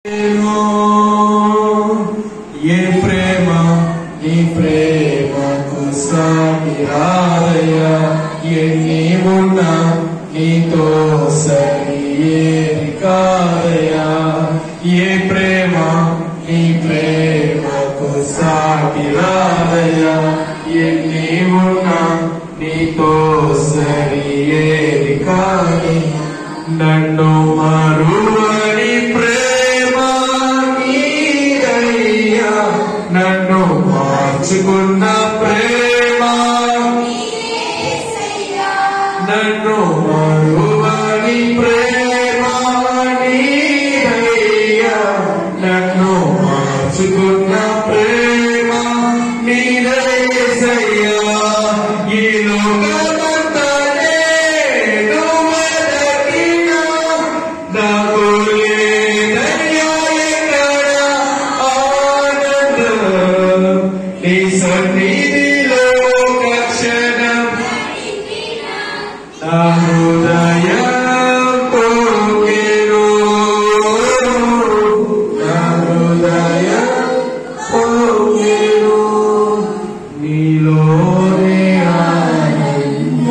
ये प्रेम नी प्रेमकु साटी रादया ये नीवुन्ना नीतो सरी ఏది కాదయా ये प्रेम नी प्रेमकु साटी रादया ये नीवुन्ना नीतो सरी ఏది కాదయా నన్ను మరువని నన్ను మార్చుకున్న ప్రేమ నన్ను మరువని ప్రేమ నీదయ్యా నన్ను మార్చుకున్న ప్రేమ నీదయ్యా ఈ లోకమంతా నేను వెతికినా నాకు నీ సన్నిధిలో క్షణం నా హృదయ